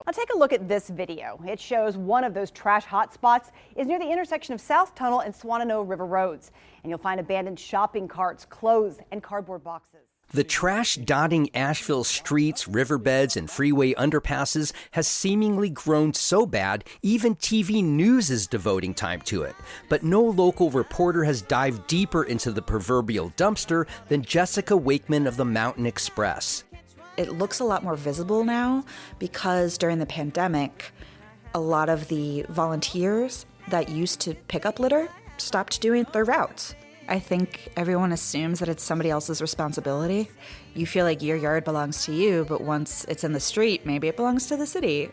Now take a look at this video. It shows one of those trash hotspots is near the intersection of South Tunnel and Swannanoa River Roads. And you'll find abandoned shopping carts, clothes, and cardboard boxes. The trash dotting Asheville streets, riverbeds, and freeway underpasses has seemingly grown so bad, even TV news is devoting time to it. But no local reporter has dived deeper into the proverbial dumpster than Jessica Wakeman of the Mountain Xpress. It looks a lot more visible now because during the pandemic, a lot of the volunteers that used to pick up litter stopped doing their routes. I think everyone assumes that it's somebody else's responsibility. You feel like your yard belongs to you, but once it's in the street, maybe it belongs to the city.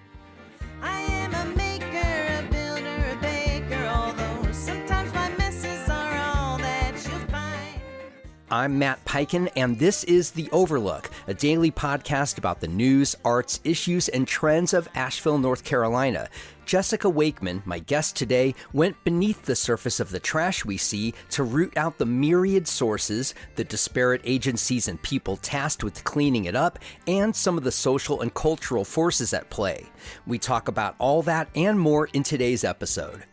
I am a maker, a builder, a baker, although sometimes my messes are all that you'll find. I'm Matt Peiken, and this is The Overlook, a daily podcast about the news, arts, issues, and trends of Asheville, North Carolina. Jessica Wakeman, my guest today, went beneath the surface of the trash we see to root out the myriad sources, the disparate agencies and people tasked with cleaning it up, and some of the social and cultural forces at play. We talk about all that and more in today's episode.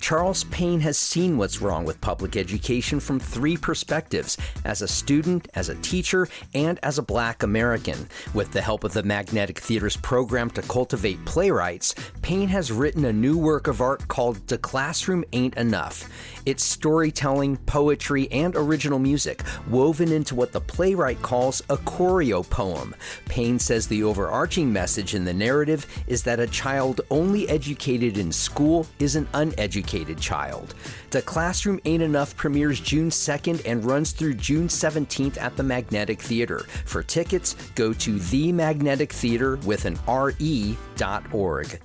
Charles Payne has seen what's wrong with public education from three perspectives: as a student, as a teacher, and as a Black American. With the help of the Magnetic Theater's program to cultivate playwrights, Payne has written a new work of art called The Classroom Ain't Enough. It's storytelling, poetry, and original music woven into what the playwright calls a choreo poem. Payne says the overarching message in the narrative is that a child only educated in school is an uneducated child. The Classroom Ain't Enough premieres June 2nd and runs through June 17th at the Magnetic Theater. For tickets, go to themagnetictheater.org.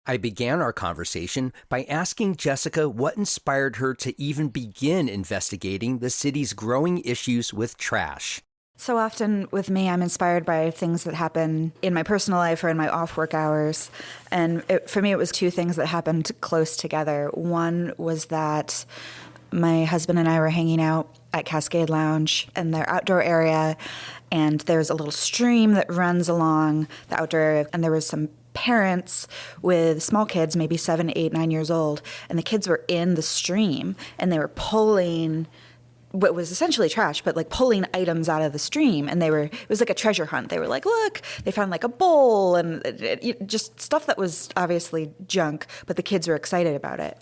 I began our conversation by asking Jessica what inspired her to even begin investigating the city's growing issues with trash. So often with me, I'm inspired by things that happen in my personal life or in my off-work hours. And for me, it was two things that happened close together. One was that my husband and I were hanging out at Cascade Lounge in their outdoor area, and there's a little stream that runs along the outdoor area, and there was some parents with small kids, maybe 7, 8, 9 years old, and the kids were in the stream, and they were pulling what was essentially trash, but like pulling items out of the stream. And it was like a treasure hunt. They were like, look, they found like a bowl and just stuff that was obviously junk, but the kids were excited about it.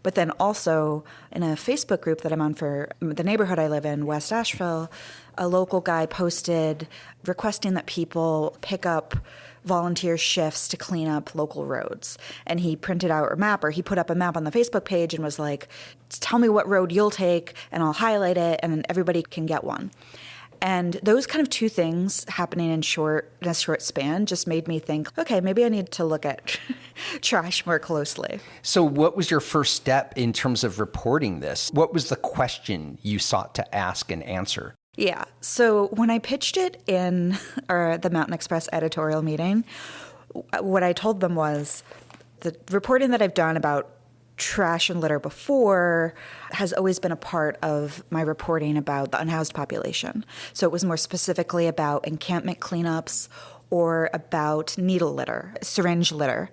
But then also in a Facebook group that I'm on for the neighborhood I live in, West Asheville, a local guy posted requesting that people pick up volunteer shifts to clean up local roads. And he printed out a map, or he put up a map on the Facebook page and was like, tell me what road you'll take and I'll highlight it and everybody can get one. And those kind of two things happening in a short span just made me think, okay, maybe I need to look at trash more closely. So what was your first step in terms of reporting this? What was the question you sought to ask and answer? Yeah. So when I pitched it in the Mountain Xpress editorial meeting, what I told them was the reporting that I've done about trash and litter before has always been a part of my reporting about the unhoused population. So it was more specifically about encampment cleanups or about needle litter, syringe litter.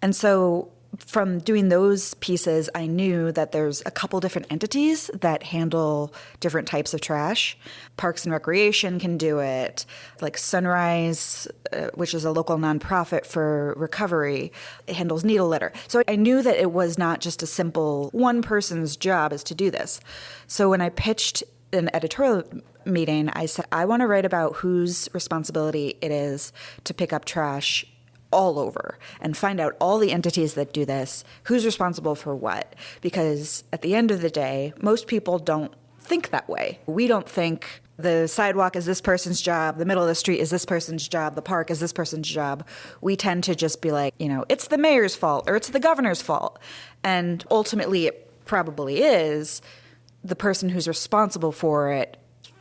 And so from doing those pieces, I knew that there's a couple different entities that handle different types of trash. Parks and Recreation can do it, like Sunrise, which is a local nonprofit for recovery, it handles needle litter. So I knew that it was not just a simple one person's job is to do this. So when I pitched an editorial meeting, I said, I want to write about whose responsibility it is to pick up trash all over and find out all the entities that do this, who's responsible for what. Because at the end of the day, most people don't think that way. We don't think the sidewalk is this person's job, the middle of the street is this person's job, the park is this person's job. We tend to just be like, it's the mayor's fault or it's the governor's fault. And ultimately it probably is. The person who's responsible for it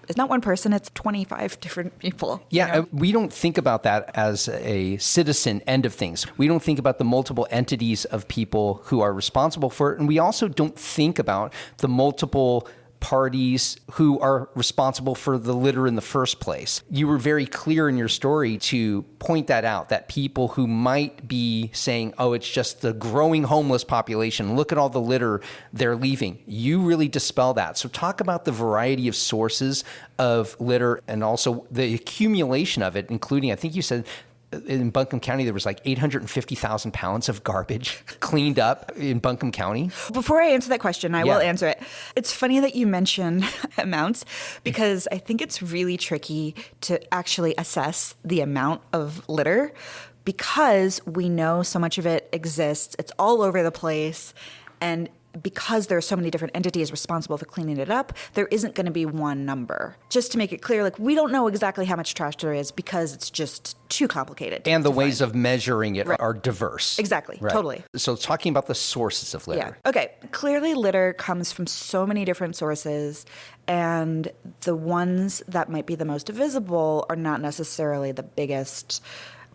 it's not one person, it's 25 different people. Yeah, we don't think about that as a citizen end of things. We don't think about the multiple entities of people who are responsible for it. And we also don't think about the multiple parties who are responsible for the litter in the first place. You were very clear in your story to point that out, that people who might be saying, oh, it's just the growing homeless population, look at all the litter they're leaving. You really dispel that. So talk about the variety of sources of litter and also the accumulation of it, including, I think you said, in Buncombe County, there was like 850,000 pounds of garbage cleaned up in Buncombe County. Before I answer that question, I will answer it. It's funny that you mention amounts because I think it's really tricky to actually assess the amount of litter because we know so much of it exists. It's all over the place. And because there are so many different entities responsible for cleaning it up, there isn't going to be one number. Just to make it clear, like we don't know exactly how much trash there is because it's just too complicated. And the ways of measuring it are diverse. Exactly, Right. totally. So talking about the sources of litter. Yeah. Okay. Clearly, litter comes from so many different sources, and the ones that might be the most visible are not necessarily the biggest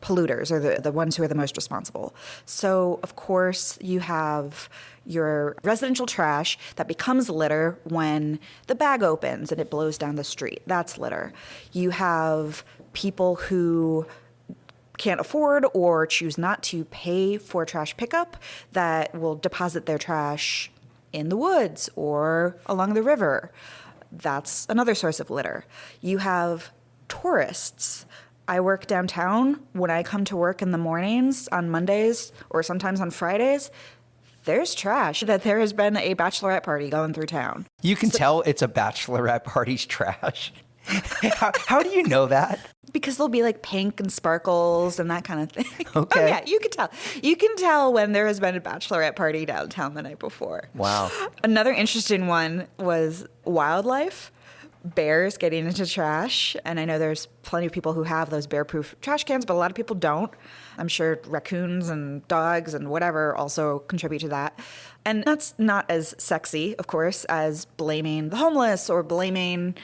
polluters or the ones who are the most responsible. So, of course, you have your residential trash that becomes litter when the bag opens and it blows down the street. That's litter. You have people who can't afford or choose not to pay for trash pickup that will deposit their trash in the woods or along the river. That's another source of litter. You have tourists. I work downtown. When I come to work in the mornings on Mondays or sometimes on Fridays, there's trash that there has been a bachelorette party going through town. You can tell it's a bachelorette party's trash. How do you know that? Because there'll be like pink and sparkles and that kind of thing. Okay. Oh, yeah, you can tell. You can tell when there has been a bachelorette party downtown the night before. Wow. Another interesting one was wildlife. Bears getting into trash. And I know there's plenty of people who have those bear-proof trash cans, but a lot of people don't. I'm sure raccoons and dogs and whatever also contribute to that. And that's not as sexy, of course, as blaming the homeless or blaming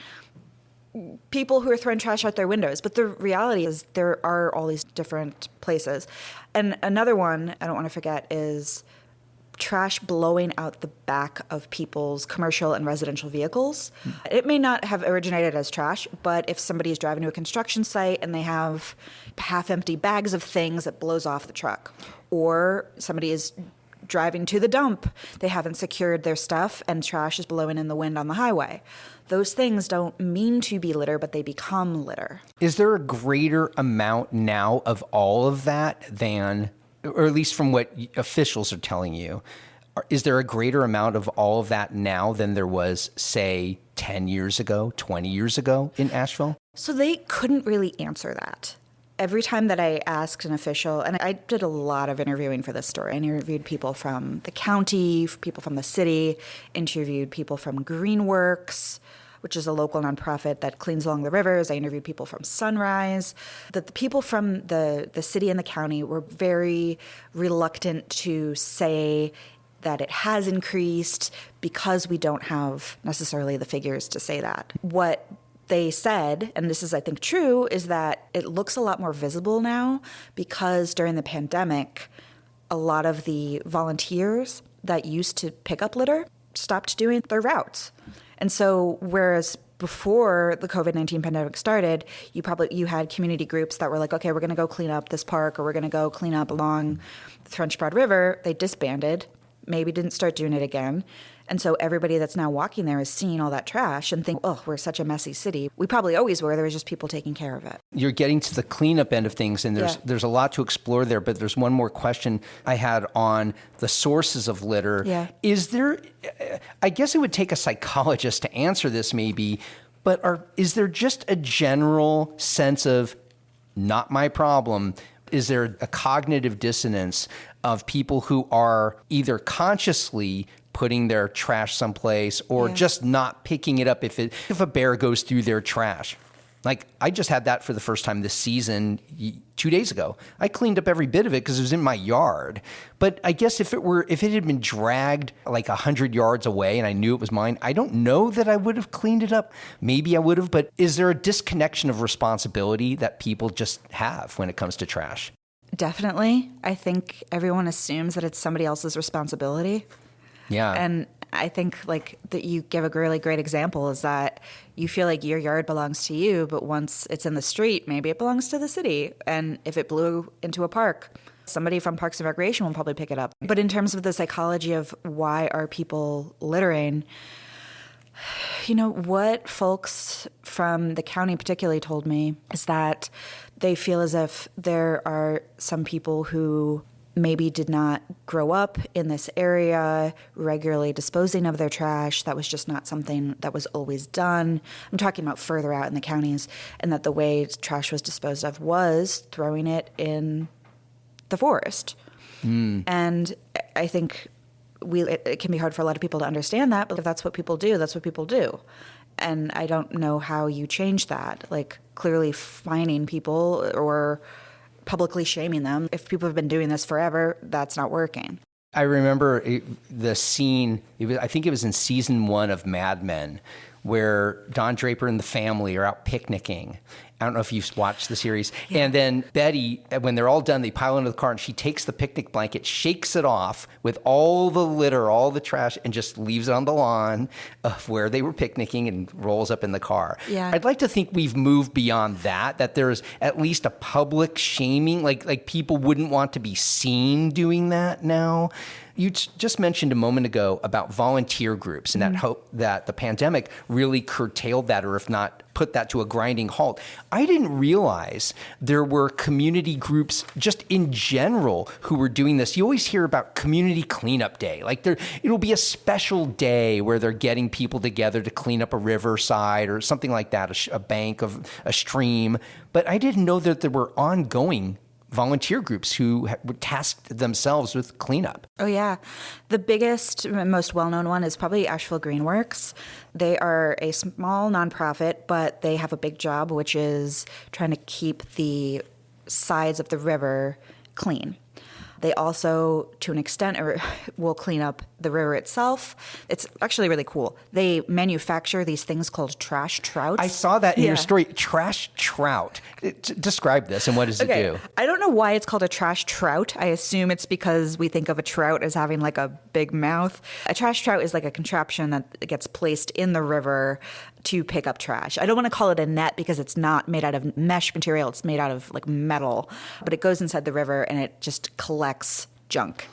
people who are throwing trash out their windows. But the reality is there are all these different places. And another one I don't want to forget is trash blowing out the back of people's commercial and residential vehicles. It may not have originated as trash, but if somebody is driving to a construction site and they have half-empty bags of things, it blows off the truck. Or somebody is driving to the dump, they haven't secured their stuff, and trash is blowing in the wind on the highway. Those things don't mean to be litter, but they become litter. Is there a greater amount now of all of that than, or at least from what officials are telling you, is there a greater amount of all of that now than there was, say, 10 years ago, 20 years ago in Asheville? So they couldn't really answer that. Every time that I asked an official, and I did a lot of interviewing for this story. I interviewed people from the county, people from the city, interviewed people from Greenworks, which is a local nonprofit that cleans along the rivers. I interviewed people from Sunrise. The people from the city and the county were very reluctant to say that it has increased because we don't have necessarily the figures to say that. What they said, and this is, I think, true, is that it looks a lot more visible now because during the pandemic, a lot of the volunteers that used to pick up litter stopped doing their routes. And so whereas before the COVID-19 pandemic started, you had community groups that were like, okay, we're going to go clean up this park or we're going to go clean up along the French Broad River. They disbanded, maybe didn't start doing it again. And so everybody that's now walking there is seeing all that trash and think, oh, we're such a messy city. We probably always were. There was just people taking care of it. You're getting to the cleanup end of things, and there's a lot to explore there, but there's one more question I had on the sources of litter. Yeah. Is there, I guess it would take a psychologist to answer this maybe, but is there just a general sense of not my problem? Is there a cognitive dissonance of people who are either consciously putting their trash someplace or just not picking it up if a bear goes through their trash? Like, I just had that for the first time this season 2 days ago. I cleaned up every bit of it because it was in my yard. But I guess if it had been dragged like 100 yards away and I knew it was mine, I don't know that I would have cleaned it up. Maybe I would have, but is there a disconnection of responsibility that people just have when it comes to trash? Definitely. I think everyone assumes that it's somebody else's responsibility. Yeah. And I think like that you give a really great example is that you feel like your yard belongs to you, but once it's in the street, maybe it belongs to the city. And if it blew into a park, somebody from Parks and Recreation will probably pick it up. But in terms of the psychology of why are people littering, what folks from the county particularly told me is that they feel as if there are some people who maybe did not grow up in this area regularly disposing of their trash. That was just not something that was always done. I'm talking about further out in the counties, and that the way trash was disposed of was throwing it in the forest. And I think it can be hard for a lot of people to understand that, but if that's what people do, that's what people do. And I don't know how you change that, like clearly fining people or publicly shaming them. If people have been doing this forever, that's not working. I remember the scene, I think it was in season 1 of Mad Men, where Don Draper and the family are out picnicking. I don't know if you've watched the series. Yeah. And then Betty, when they're all done, they pile into the car and she takes the picnic blanket, shakes it off with all the litter, all the trash, and just leaves it on the lawn of where they were picnicking and rolls up in the car. Yeah. I'd like to think we've moved beyond that there's at least a public shaming, like people wouldn't want to be seen doing that now. You just mentioned a moment ago about volunteer groups and that hope that the pandemic really curtailed that, or if not put that to a grinding halt. I didn't realize there were community groups just in general who were doing this. You always hear about community cleanup day. Like it'll be a special day where they're getting people together to clean up a riverside or something like that, a bank of a stream. But I didn't know that there were ongoing volunteer groups who tasked themselves with cleanup. Oh, yeah. The biggest, most well-known one is probably Asheville Greenworks. They are a small nonprofit, but they have a big job, which is trying to keep the sides of the river clean. They also, to an extent, will clean up the river itself. It's actually really cool. They manufacture these things called trash trouts. I saw that in your story. Trash trout. Describe this and what does it do? I don't know why it's called a trash trout. I assume it's because we think of a trout as having like a big mouth. A trash trout is like a contraption that gets placed in the river to pick up trash. I don't want to call it a net because it's not made out of mesh material. It's made out of like metal, but it goes inside the river and it just collects junk.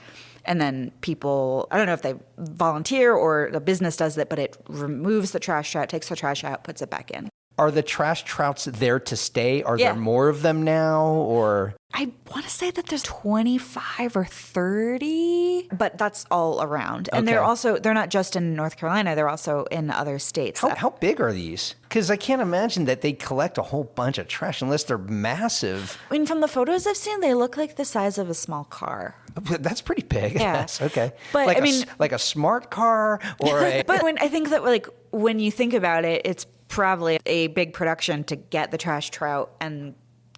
And then people, I don't know if they volunteer or the business does it, but it removes the trash trout, takes the trash out, puts it back in. Are the trash trouts there to stay? Are there more of them now, or? I want to say that there's 25 or 30, but that's all around. And they're not just in North Carolina, they're also in other states. How big are these? Because I can't imagine that they collect a whole bunch of trash unless they're massive. I mean, from the photos I've seen, they look like the size of a small car. That's pretty big. Yeah. Yes. Okay. But like a smart car or a. But I think that when you think about it, it's probably a big production to get the trash trout and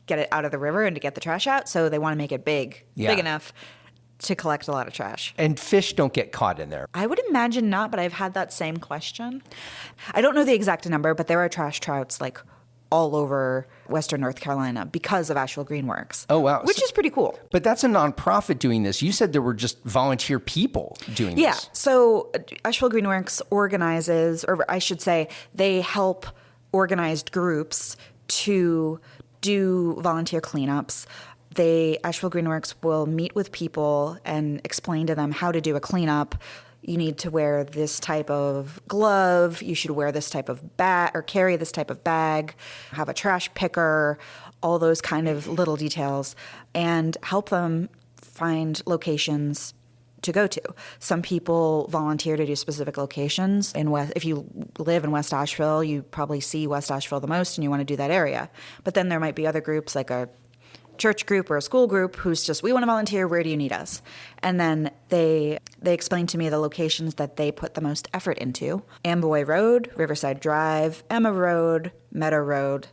get it out of the river and to get the trash out. So they want to make it big enough to collect a lot of trash. And fish don't get caught in there. I would imagine not, but I've had that same question. I don't know the exact number, but there are trash trouts like all over Western North Carolina because of Asheville Greenworks. Oh, wow. Which is pretty cool. But that's a nonprofit doing this. You said there were just volunteer people doing this. Yeah. So Asheville Greenworks organizes, or I should say, they help organized groups to do volunteer cleanups. Asheville Greenworks will meet with people and explain to them how to do a cleanup. You need to wear this type of glove, you should wear this type of bag or carry this type of bag, have a trash picker, all those kind of little details, and help them find locations to go to. Some people volunteer to do specific locations. If you live in West Asheville, you probably see West Asheville the most and you want to do that area. But then there might be other groups like a church group or a school group who's just, we want to volunteer, where do you need us? And then they explain to me the locations that they put the most effort into. Amboy Road, Riverside Drive, Emma Road, Meadow Road,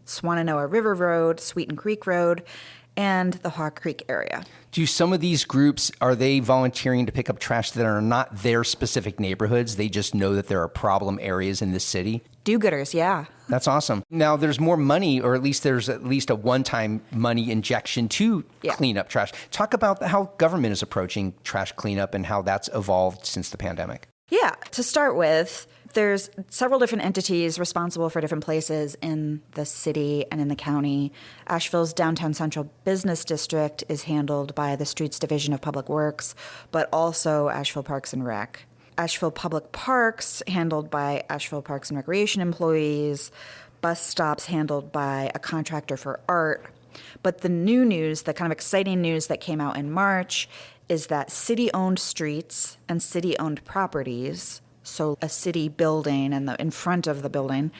Swananoa River Road, Sweeten Creek Road, and the Hawk Creek area. Do some of these groups, are they volunteering to pick up trash that are not their specific neighborhoods? They just know that there are problem areas in this city? Do-gooders, yeah. That's awesome. Now, there's more money, or there's at least a one-time money injection to clean up trash. Talk about how government is approaching trash cleanup and how that's evolved since the pandemic. Yeah, to start with, there's several different entities responsible for different places in the city and in the county. Asheville's downtown central business district is handled by the Streets Division of Public Works, but also Asheville Parks and Rec. Asheville Public Parks, handled by Asheville Parks and Recreation employees. Bus stops handled by a contractor for art. But the new news, the kind of exciting news that came out in March, is that city-owned streets and city-owned properties, so a city building and in front of the building,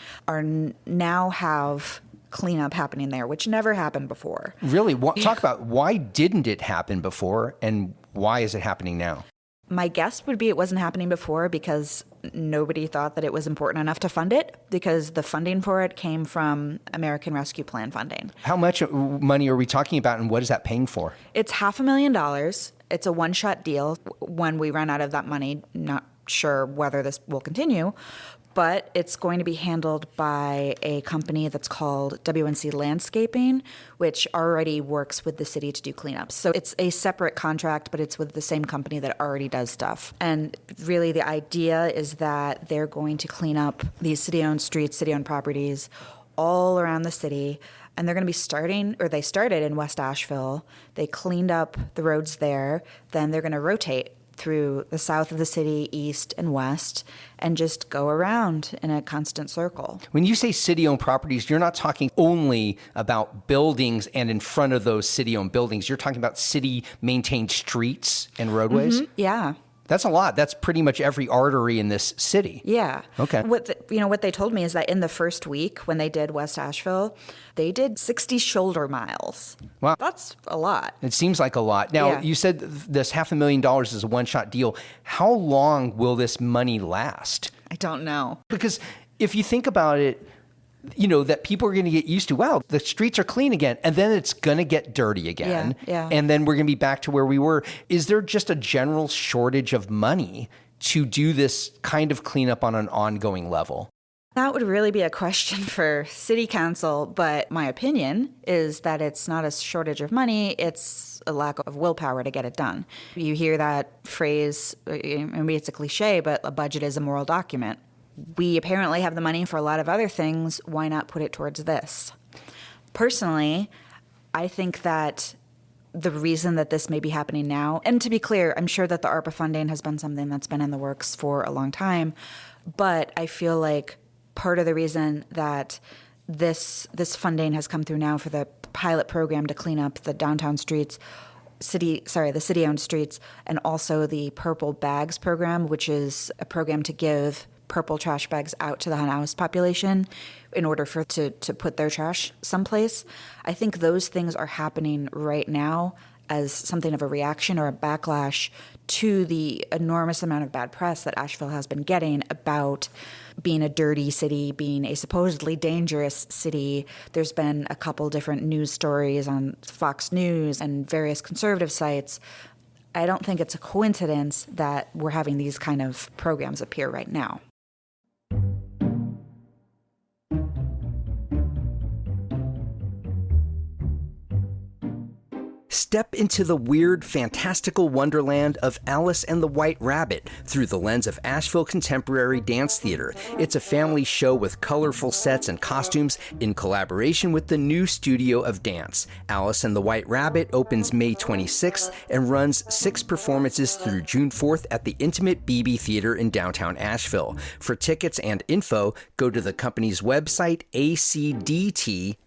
now have cleanup happening there, which never happened before. Really? Talk about why didn't it happen before and why is it happening now? My guess would be it wasn't happening before because nobody thought that it was important enough to fund it, because the funding for it came from American Rescue Plan funding. How much money are we talking about, and what is that paying for? It's $500,000. It's a one-shot deal. When we run out of that money, not sure whether this will continue, but it's going to be handled by a company that's called WNC Landscaping, which already works with the city to do cleanups. So it's a separate contract, but it's with the same company that already does stuff. And really the idea is that they're going to clean up these city-owned streets, city-owned properties all around the city. And they're going to be they started in West Asheville. They cleaned up the roads there. Then they're going to rotate through the south of the city, east and west, and just go around in a constant circle. When you say city-owned properties, you're not talking only about buildings and in front of those city-owned buildings. You're talking about city-maintained streets and roadways? Mm-hmm. Yeah. That's a lot. That's pretty much every artery in this city. Yeah. Okay. What they told me is that in the first week when they did West Asheville, they did 60 shoulder miles. Wow. That's a lot. It seems like a lot. Now, Yeah. You said this $500,000 is a one-shot deal. How long will this money last? I don't know. Because if you think about it, that people are going to get used to, wow, the streets are clean again, and then it's going to get dirty again. Yeah. And then we're going to be back to where we were. Is there just a general shortage of money to do this kind of cleanup on an ongoing level? That would really be a question for city council, but my opinion is that it's not a shortage of money, it's a lack of willpower to get it done. You hear that phrase, maybe it's a cliche, but a budget is a moral document. We apparently have the money for a lot of other things. Why not put it towards this? Personally, I think that the reason that this may be happening now, and to be clear, I'm sure that the ARPA funding has been something that's been in the works for a long time, but I feel like part of the reason that this funding has come through now for the pilot program to clean up the downtown streets, the city-owned streets, and also the Purple Bags program, which is a program to give purple trash bags out to the unhoused population in order to put their trash someplace. I think those things are happening right now as something of a reaction or a backlash to the enormous amount of bad press that Asheville has been getting about being a dirty city, being a supposedly dangerous city. There's been a couple different news stories on Fox News and various conservative sites. I don't think it's a coincidence that we're having these kind of programs appear right now. Step into the weird, fantastical wonderland of Alice and the White Rabbit through the lens of Asheville Contemporary Dance Theater. It's a family show with colorful sets and costumes in collaboration with the new Studio of Dance. Alice and the White Rabbit opens May 26th and runs 6 performances through June 4th at the Intimate BB Theater in downtown Asheville. For tickets and info, go to the company's website, acdt.org.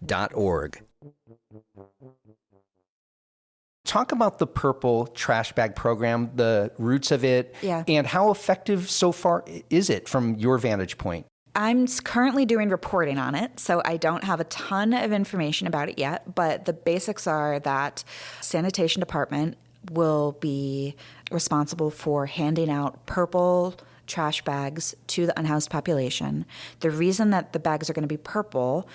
Talk about the Purple Trash Bag Program, the roots of it, and how effective so far is it from your vantage point? I'm currently doing reporting on it, so I don't have a ton of information about it yet, but the basics are that sanitation department will be responsible for handing out purple trash bags to the unhoused population. The reason that the bags are going to be purple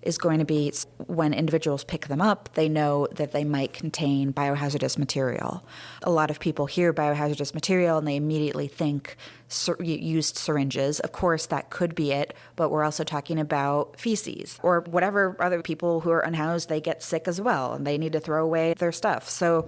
is going to be when individuals pick them up, they know that they might contain biohazardous material. A lot of people hear biohazardous material and they immediately think used syringes. Of course, that could be it, but we're also talking about feces or whatever other people who are unhoused, they get sick as well and they need to throw away their stuff. So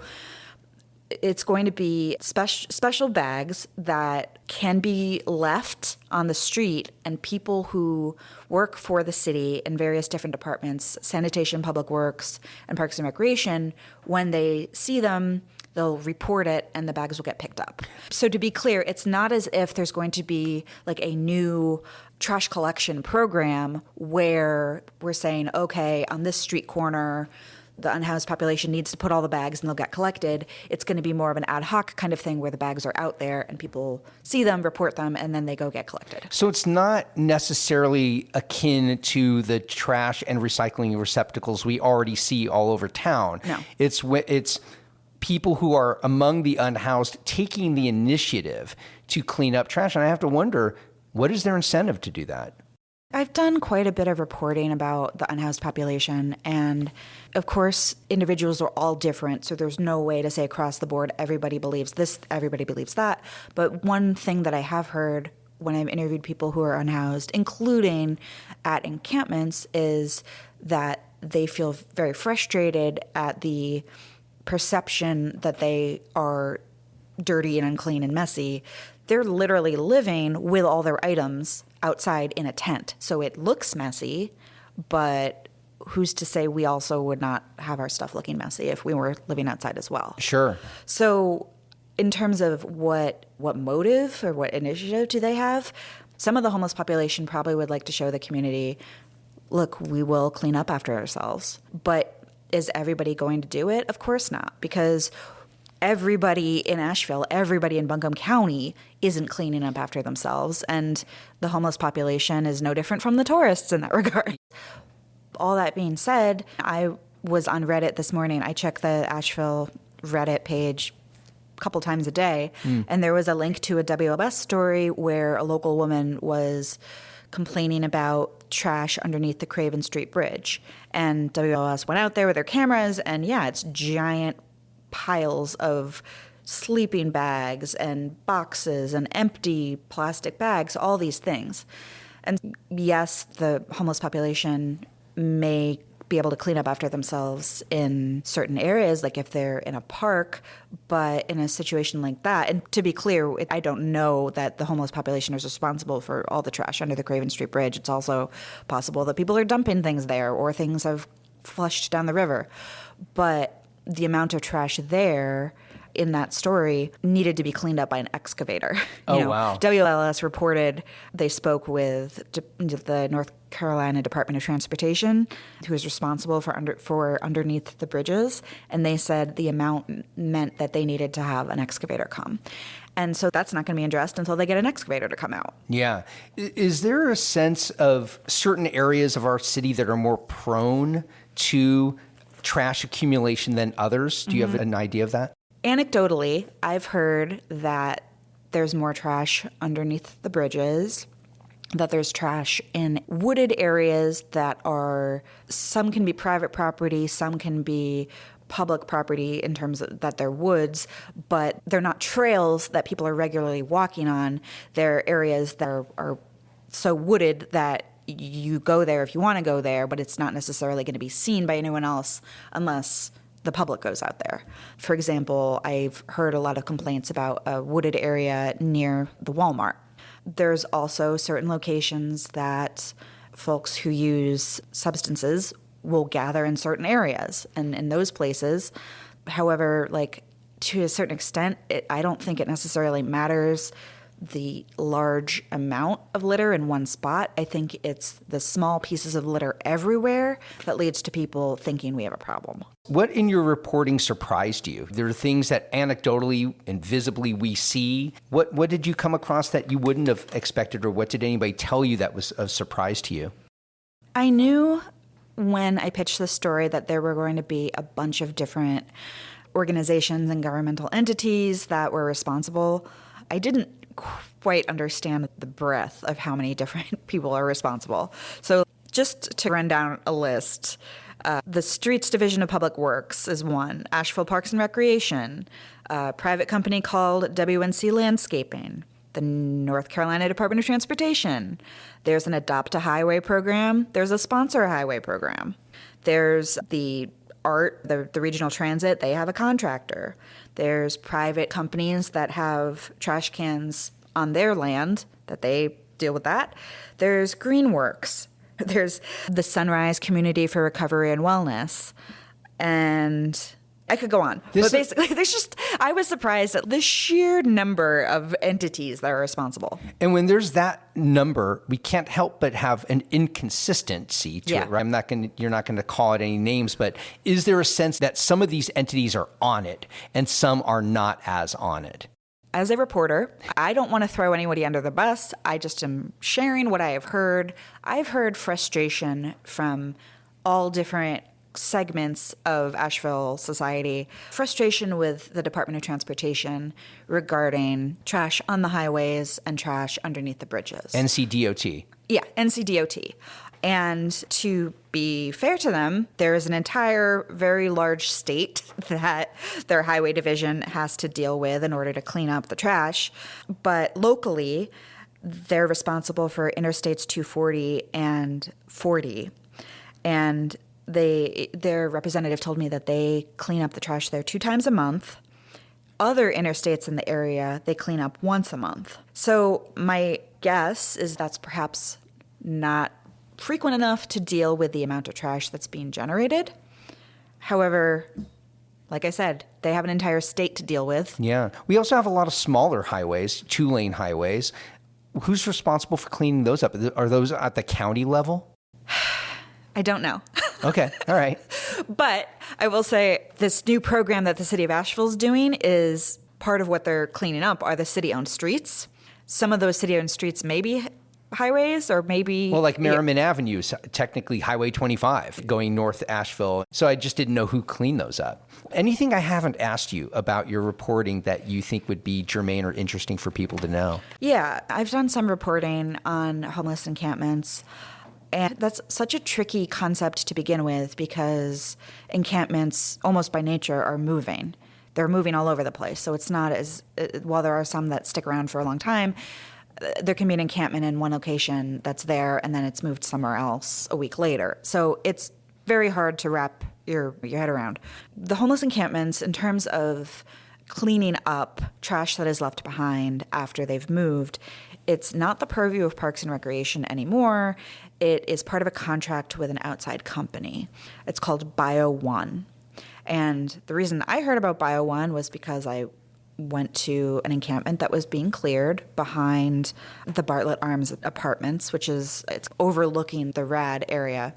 It's going to be special bags that can be left on the street, and people who work for the city in various different departments, sanitation, public works, and parks and recreation, when they see them, they'll report it and the bags will get picked up. So to be clear, it's not as if there's going to be like a new trash collection program where we're saying, okay, on this street corner, the unhoused population needs to put all the bags and they'll get collected. It's going to be more of an ad hoc kind of thing where the bags are out there and people see them, report them, and then they go get collected. So it's not necessarily akin to the trash and recycling receptacles we already see all over town. No. It's people who are among the unhoused taking the initiative to clean up trash. And I have to wonder, what is their incentive to do that? I've done quite a bit of reporting about the unhoused population, and of course, individuals are all different, so there's no way to say across the board, everybody believes this, everybody believes that. But one thing that I have heard when I've interviewed people who are unhoused, including at encampments, is that they feel very frustrated at the perception that they are dirty and unclean and messy. They're literally living with all their items outside in a tent. So it looks messy, but who's to say we also would not have our stuff looking messy if we were living outside as well? Sure. So in terms of what motive or what initiative do they have, some of the homeless population probably would like to show the community, look, we will clean up after ourselves. But is everybody going to do it? Of course not, because everybody in Asheville, everybody in Buncombe County isn't cleaning up after themselves, and the homeless population is no different from the tourists in that regard. All that being said, I was on Reddit this morning. I check the Asheville Reddit page a couple times a day, and there was a link to a WLS story where a local woman was complaining about trash underneath the Craven Street Bridge. And WLS went out there with their cameras, and yeah, it's giant piles of sleeping bags and boxes and empty plastic bags, all these things. And yes, the homeless population may be able to clean up after themselves in certain areas, like if they're in a park, but in a situation like that, and to be clear, I don't know that the homeless population is responsible for all the trash under the Craven Street Bridge. It's also possible that people are dumping things there or things have flushed down the river. But the amount of trash there in that story needed to be cleaned up by an excavator. Wow. WLS reported they spoke with the North Carolina Department of Transportation, who is responsible for underneath the bridges, and they said the amount meant that they needed to have an excavator come. And so that's not going to be addressed until they get an excavator to come out. Yeah. Is there a sense of certain areas of our city that are more prone to trash accumulation than others? Do you have an idea of that? Anecdotally, I've heard that there's more trash underneath the bridges, that there's trash in wooded areas that are, some can be private property, some can be public property in terms of that they're woods, but they're not trails that people are regularly walking on. They're areas that are so wooded that you go there if you want to go there, but it's not necessarily going to be seen by anyone else unless the public goes out there. For example, I've heard a lot of complaints about a wooded area near the Walmart. There's also certain locations that folks who use substances will gather in certain areas. And in those places, however, like to a certain extent, I don't think it necessarily matters the large amount of litter in one spot. I think it's the small pieces of litter everywhere that leads to people thinking we have a problem. What in your reporting surprised you? There are things that anecdotally and visibly we see. What did you come across that you wouldn't have expected, or what did anybody tell you that was a surprise to you? I knew when I pitched this story that there were going to be a bunch of different organizations and governmental entities that were responsible. I didn't quite understand the breadth of how many different people are responsible. So just to run down a list, the Streets Division of Public Works is one, Asheville Parks and Recreation, a private company called WNC Landscaping, the North Carolina Department of Transportation. There's an Adopt a Highway program. There's a Sponsor a Highway program. There's the ART, the regional transit, they have a contractor. There's private companies that have trash cans on their land that they deal with that. There's Greenworks. There's the Sunrise Community for Recovery and Wellness. And I could go on. But basically, I was surprised at the sheer number of entities that are responsible. And when there's that number, we can't help but have an inconsistency to it, right? You're not going to call it any names, but is there a sense that some of these entities are on it and some are not as on it? As a reporter, I don't want to throw anybody under the bus. I just am sharing what I have heard. I've heard frustration from all different segments of Asheville society, frustration with the Department of Transportation regarding trash on the highways and trash underneath the bridges. NCDOT. Yeah, NCDOT. And to be fair to them, there is an entire very large state that their highway division has to deal with in order to clean up the trash. But locally, they're responsible for Interstates 240 and 40. And their representative told me that they clean up the trash there 2 times a month. Other interstates in the area, they clean up once a month. So my guess is that's perhaps not frequent enough to deal with the amount of trash that's being generated. However, like I said, they have an entire state to deal with. Yeah. We also have a lot of smaller highways, 2-lane highways. Who's responsible for cleaning those up? Are those at the county level? I don't know. Okay. All right. But I will say this new program that the city of Asheville is doing is part of what they're cleaning up are the city-owned streets. Some of those city-owned streets may be highways or maybe... Well, like Merriman Avenue is technically Highway 25 going north Asheville. So I just didn't know who cleaned those up. Anything I haven't asked you about your reporting that you think would be germane or interesting for people to know? Yeah, I've done some reporting on homeless encampments. And that's such a tricky concept to begin with because encampments, almost by nature, are moving. They're moving all over the place. So it's not as, while there are some that stick around for a long time, there can be an encampment in one location that's there and then it's moved somewhere else a week later. So it's very hard to wrap your head around. The homeless encampments, in terms of cleaning up trash that is left behind after they've moved, it's not the purview of Parks and Recreation anymore. It is part of a contract with an outside company. It's called Bio One. And the reason I heard about Bio One was because I went to an encampment that was being cleared behind the Bartlett Arms Apartments, it's overlooking the RAD area.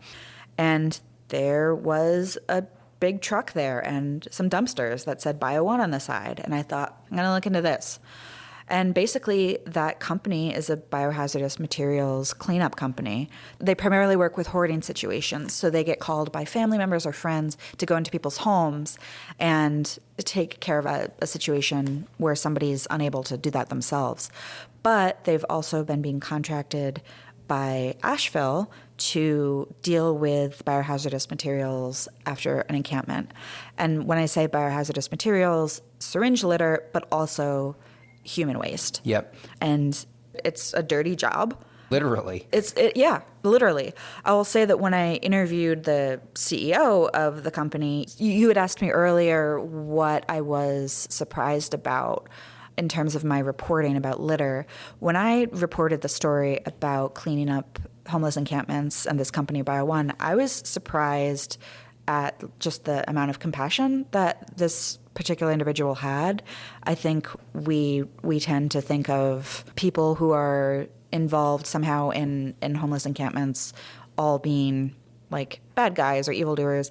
And there was a big truck there and some dumpsters that said Bio One on the side. And I thought, I'm going to look into this. And basically, that company is a biohazardous materials cleanup company. They primarily work with hoarding situations. So they get called by family members or friends to go into people's homes and take care of a situation where somebody's unable to do that themselves. But they've also been being contracted by Asheville to deal with biohazardous materials after an encampment. And when I say biohazardous materials, syringe litter, but also human waste. Yep. And it's a dirty job. Literally. Yeah, literally. I will say that when I interviewed the CEO of the company, you had asked me earlier what I was surprised about in terms of my reporting about litter. When I reported the story about cleaning up homeless encampments and this company Bio One, I was surprised at just the amount of compassion that this particular individual had. I think we tend to think of people who are involved somehow in homeless encampments all being like bad guys or evildoers.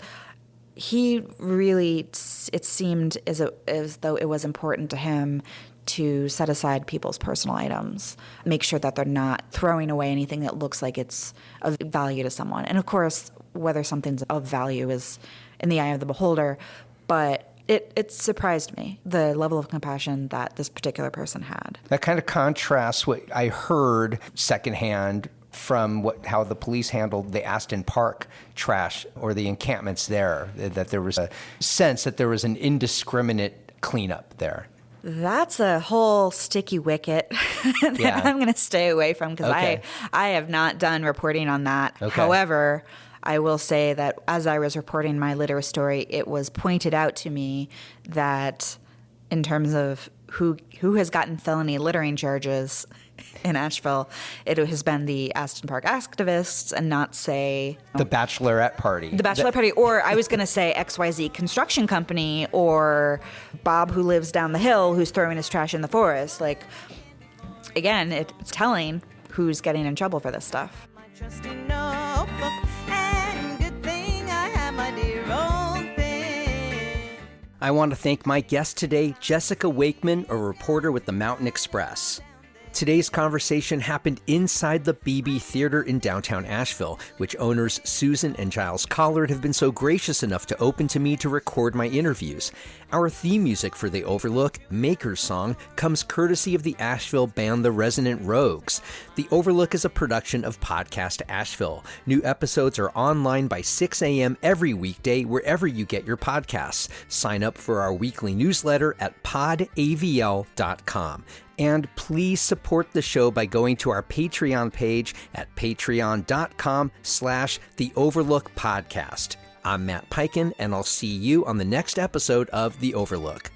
He really, it seemed as though it was important to him to set aside people's personal items, make sure that they're not throwing away anything that looks like it's of value to someone. And of course, whether something's of value is in the eye of the beholder, but it surprised me, the level of compassion that this particular person had. That kind of contrasts what I heard secondhand from how the police handled the Aston Park trash or the encampments there, that there was a sense that there was an indiscriminate cleanup there. That's a whole sticky wicket that I'm going to stay away from because I have not done reporting on that. Okay. However, I will say that as I was reporting my litter story, it was pointed out to me that in terms of who has gotten felony littering charges in Asheville, it has been the Aston Park activists and not, say, The bachelorette party. the bachelor party, or I was going to say XYZ construction company, or Bob who lives down the hill who's throwing his trash in the forest. Like, again, it's telling who's getting in trouble for this stuff. My trusty notebook, and good thing I have my dear old pen. I want to thank my guest today, Jessica Wakeman, a reporter with the Mountain Express. Today's conversation happened inside the BB Theater in downtown Asheville, which owners Susan and Giles Collard have been so gracious enough to open to me to record my interviews. Our theme music for The Overlook, Maker's Song, comes courtesy of the Asheville band The Resonant Rogues. The Overlook is a production of Podcast Asheville. New episodes are online by 6 a.m. every weekday wherever you get your podcasts. Sign up for our weekly newsletter at podavl.com. And please support the show by going to our Patreon page at patreon.com/The Overlook Podcast. I'm Matt Peiken, and I'll see you on the next episode of The Overlook.